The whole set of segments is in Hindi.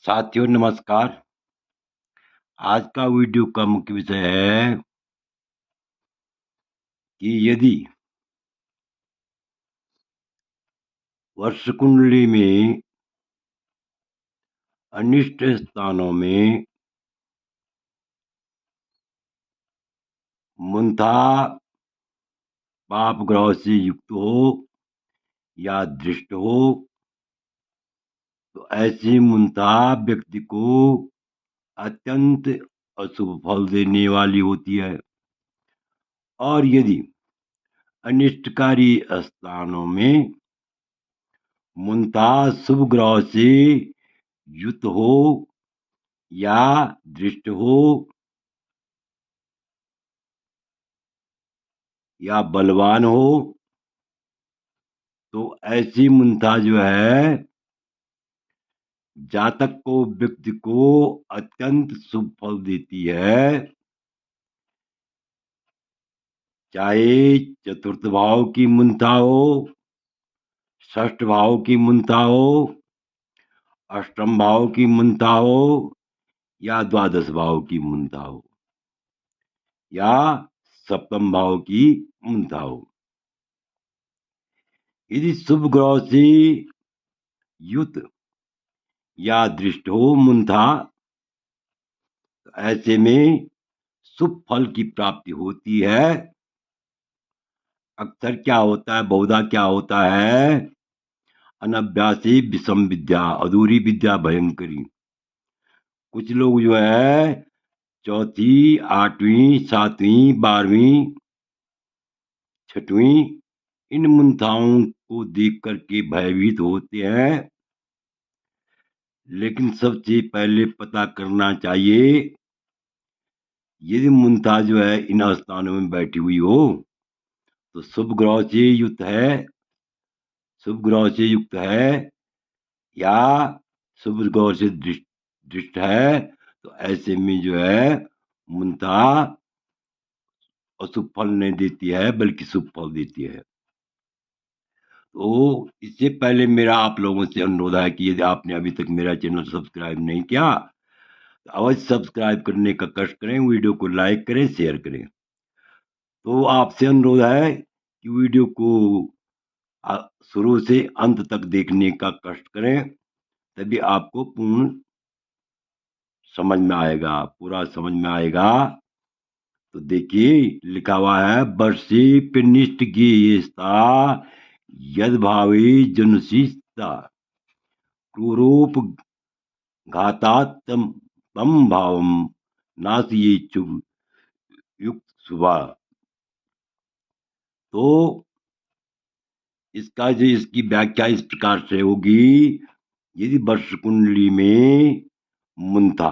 साथियों नमस्कार। आज का वीडियो का मुख्य विषय है कि यदि वर्ष कुंडली में अनिष्ट स्थानों में मूंथा पाप ग्रह से युक्त हो या दृष्ट हो तो ऐसे मूंथा व्यक्ति को अत्यंत अशुभ फल देने वाली होती है। और यदि अनिष्टकारी स्थानों में मूंथा शुभ ग्रह से युक्त हो या दृष्ट हो या बलवान हो तो ऐसी मूंथा जो है जातक को व्यक्ति को अत्यंत शुभ फल देती है। चाहे चतुर्थ भाव की मूंथा हो, षष्ठ भाव की मूंथा हो, अष्टम भाव की मूंथा हो या द्वादश भाव की मूंथा हो या सप्तम भाव की मूंथा हो। यदि शुभ ग्रह से युक्त या दृष्ट हो मूंथा तो ऐसे में शुभ फल की प्राप्ति होती है। अक्सर क्या होता है, बहुधा क्या होता है, अनभ्यासी विषम विद्या, अधूरी विद्या भयंकरी। कुछ लोग जो है चौथी, आठवीं, सातवीं, 12वीं, छठवीं इन मूंथाओं को देख करके भयभीत होते हैं। लेकिन सबसे पहले पता करना चाहिए यदि मूंथा जो है इन स्थानों में बैठी हुई हो तो शुभ ग्रह से युक्त है, शुभ ग्रह से युक्त है या शुभ ग्रह से दृष्ट है तो ऐसे में जो है मूंथा अशुभ फल नहीं देती है बल्कि शुभ फल देती है। तो इससे पहले मेरा आप लोगों से अनुरोध है कि यदि आपने अभी तक मेरा चैनल सब्सक्राइब नहीं किया तो अवश्य सब्सक्राइब करने का कष्ट करें, वीडियो को लाइक करें, शेयर करें। तो आपसे अनुरोध है कि वीडियो को शुरू से अंत तक देखने का कष्ट करें, तभी आपको पूर्ण समझ में आएगा, पूरा समझ में आएगा। तो देखिए लिखा हुआ है, वर्षे पिनिष्ट गेयस्ता यद भावी जनुषिता क्रूरूप घातात तम भावम नासये चुभ युक्त सुभा। तो इसकी व्याख्या इस प्रकार से होगी, यदि वर्ष कुंडली में मूंथा,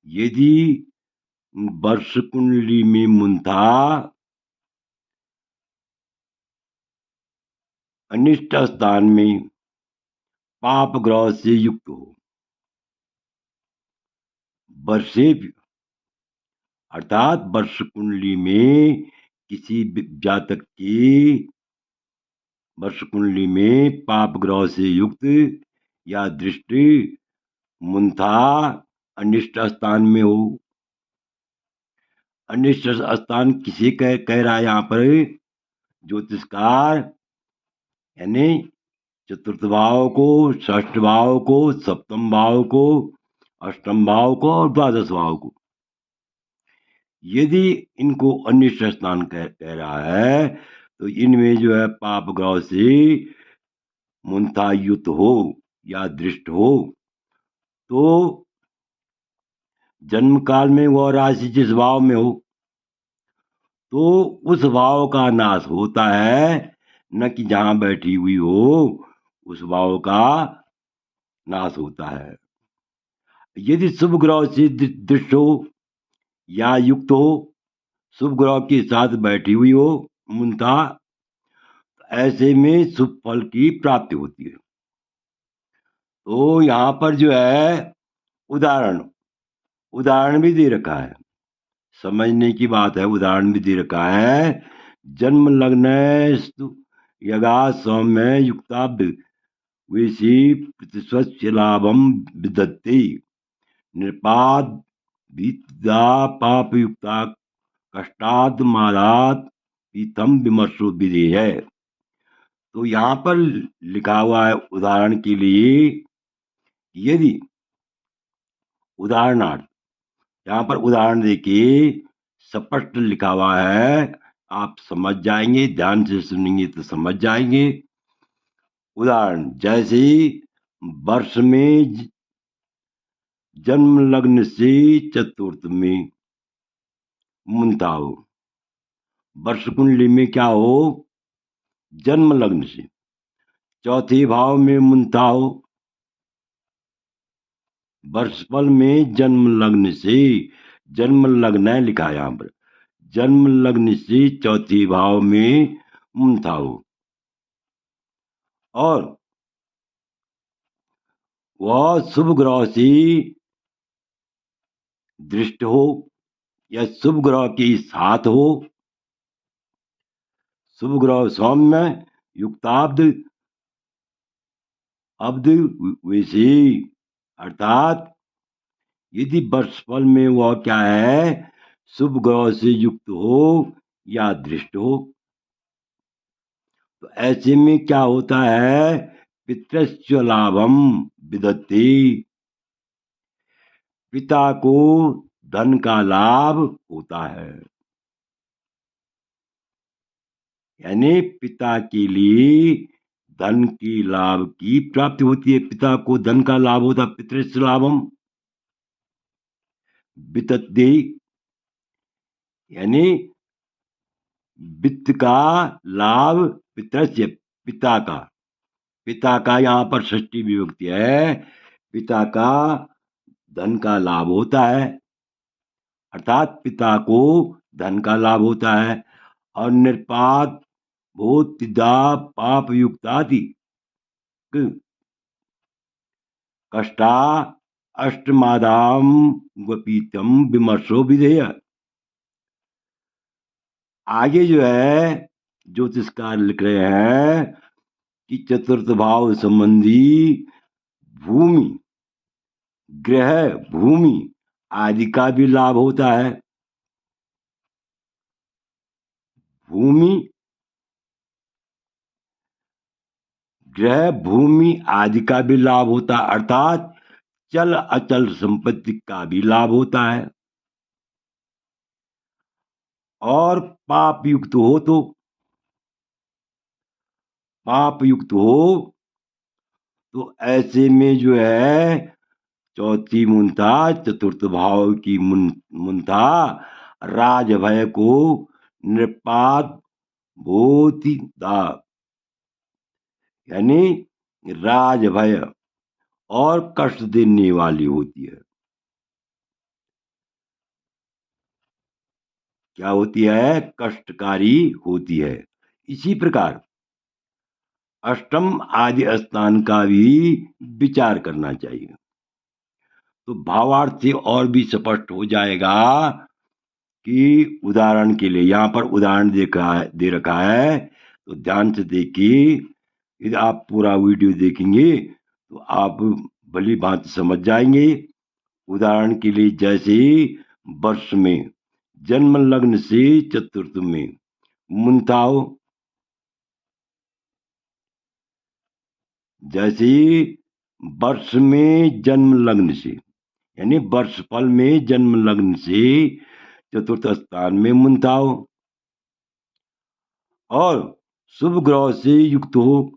यदि वर्ष कुंडली में मूंथा अनिष्ट स्थान में पाप ग्रह से युक्त हो, वर्षे अर्थात वर्ष कुंडली में किसी जातक की वर्ष कुंडली में पाप ग्रह से युक्त या दृष्टि मूंथा अनिष्ट स्थान में हो। अनिष्ट स्थान किसे कह रहा है यहाँ पर ज्योतिषकार, यानी चतुर्थ भाव को, षष्ठ भाव को, सप्तम भाव को, अष्टम भाव को और द्वादश भाव को। यदि इनको अनिष्ट स्थान कह रहा है तो इनमें जो है पाप ग्रह से मूंथा युक्त हो या दृष्ट हो तो जन्म काल में वह राशि जिस भाव में हो तो उस भाव का नाश होता है, न कि जहां बैठी हुई हो उस भाव का नाश होता है। यदि शुभ ग्रह से दृष्ट हो या युक्त हो, शुभ ग्रह के साथ बैठी हुई हो मूंथा, ऐसे में शुभ फल की प्राप्ति होती है। तो यहाँ पर जो है उदाहरण भी दे रखा है, समझने की बात है। उदाहरण भी दे रखा है, जन्म लग्न यगा सौम्य युक्ता वैसी प्रतिस्वस्य लाभम विदत्ते निपात विद्या पापयुक्ता कष्टाद मादात पीतम विमर्शो विधेय है। तो यहाँ पर लिखा हुआ है उदाहरण के लिए, यदि उदाहरणार्थ, यहाँ पर उदाहरण देखिए स्पष्ट लिखा हुआ है, आप समझ जाएंगे, ध्यान से सुनेंगे तो समझ जाएंगे। उदाहरण जैसे वर्ष में जन्म लग्न से चतुर्थ में मुंता हो, वर्ष कुंडली में क्या हो, जन्म लग्न से चौथे भाव में मुंता हो, वर्षफल में जन्म लग्न से, जन्म लग्न है लिखा है यहाँ पर, जन्म लग्न से चौथे भाव में मुंता हो, और वह शुभ ग्रह से दृष्ट हो या शुभ ग्रह के साथ हो, शुभ ग्रह सौम्य युक्ताब्द अब्द वैसे, अर्थात यदि वर्षफल में वह क्या है, शुभ ग्रह से युक्त हो या दृष्ट हो, तो ऐसे में क्या होता है, पितृस्य लाभम विदत्ते, पिता को धन का लाभ होता है। यानी पिता के लिए धन की लाभ की प्राप्ति होती है, पिता को धन का लाभ होता है, पितृस्य लाभम विदत्ते, यानी वित्त का लाभ, पितृस्य पिता का, पिता का यहाँ पर षष्ठी विभक्ति है, पिता का धन का लाभ होता है, अर्थात पिता को धन का लाभ होता है, और निरपात भूतिदा पाप युक्तादि कष्टा अष्टमादाम वपीतम विमर्शो विधेय। आगे जो है ज्योतिषकार लिख रहे हैं कि चतुर्थ भाव संबंधी भूमि, ग्रह, भूमि आदि का भी लाभ होता है। भूमि, ग्रह, भूमि आदि का भी लाभ होता है, अर्थात चल अचल संपत्ति का भी लाभ होता है। और पाप युक्त हो तो, पाप युक्त हो तो ऐसे में जो है चौथी मुंता, चतुर्थ भाव की मुंता राजभय को निपात भूतिदा, यानी राजभय और कष्ट देने वाली होती है। क्या होती है, कष्टकारी होती है। इसी प्रकार अष्टम आदि स्थान का भी विचार करना चाहिए, तो भावार्थ से और भी स्पष्ट हो जाएगा कि उदाहरण के लिए यहाँ पर उदाहरण दे रखा है, तो ध्यान से देखिए, यदि आप पूरा वीडियो देखेंगे तो आप भली भांति समझ जाएंगे। उदाहरण के लिए जैसे वर्ष में जन्म लग्न से चतुर्थ में मुंताओ, जैसे वर्ष में जन्म लग्न से, यानी वर्ष फल में जन्म लग्न से चतुर्थ स्थान में मुंताओ, और शुभ ग्रह से युक्त हो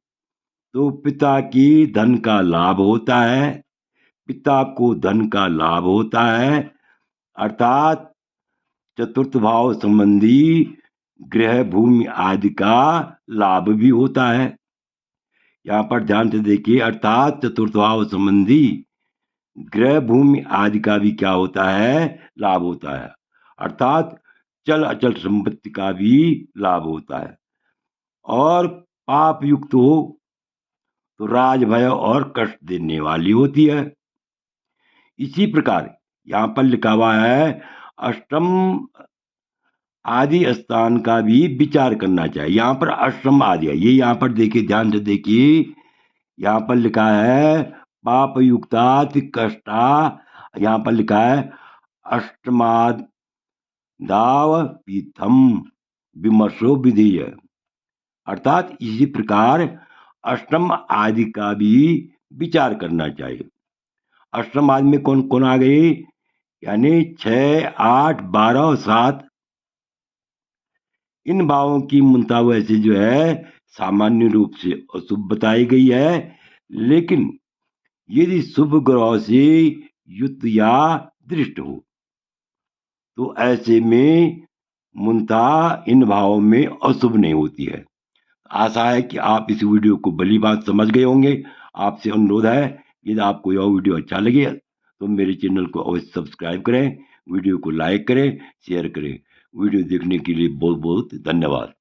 तो पिता की धन का लाभ होता है, पिता को धन का लाभ होता है, अर्थात चतुर्थ भाव संबंधी गृह, भूमि आदि का लाभ भी होता है। यहाँ पर ध्यान से देखिए, अर्थात चतुर्थ भाव संबंधी गृह, भूमि आदि का भी क्या होता है, लाभ होता है, अर्थात चल अचल संपत्ति का भी लाभ होता है। और पाप युक्त हो तो राजभय और कष्ट देने वाली होती है। इसी प्रकार यहाँ पर लिखा हुआ है अष्टम आदि स्थान का भी विचार करना चाहिए। यहाँ पर अष्टम आदि है, ये यहाँ पर देखिए, ध्यान से देखिए, यहाँ पर लिखा है पाप युक्तात् कष्टा, यहाँ पर लिखा है अष्टमाद दाव पीथम विमर्शो विधेय, अर्थात इसी प्रकार अष्टम आदि का भी विचार करना चाहिए। अष्टम आदि में कौन कौन आ गई, यानी 6, 8, 12 और 7। इन भावों की मुंता वैसे जो है सामान्य रूप से अशुभ बताई गई है, लेकिन यदि शुभ ग्रह से युक्त या दृष्ट हो तो ऐसे में मुंता इन भावों में अशुभ नहीं होती है। आशा है कि आप इस वीडियो को भली बात समझ गए होंगे। आपसे अनुरोध है, यदि आपको यह वीडियो अच्छा लगे तो मेरे चैनल को अवश्य सब्सक्राइब करें, वीडियो को लाइक करें, शेयर करें। वीडियो देखने के लिए बहुत बहुत धन्यवाद।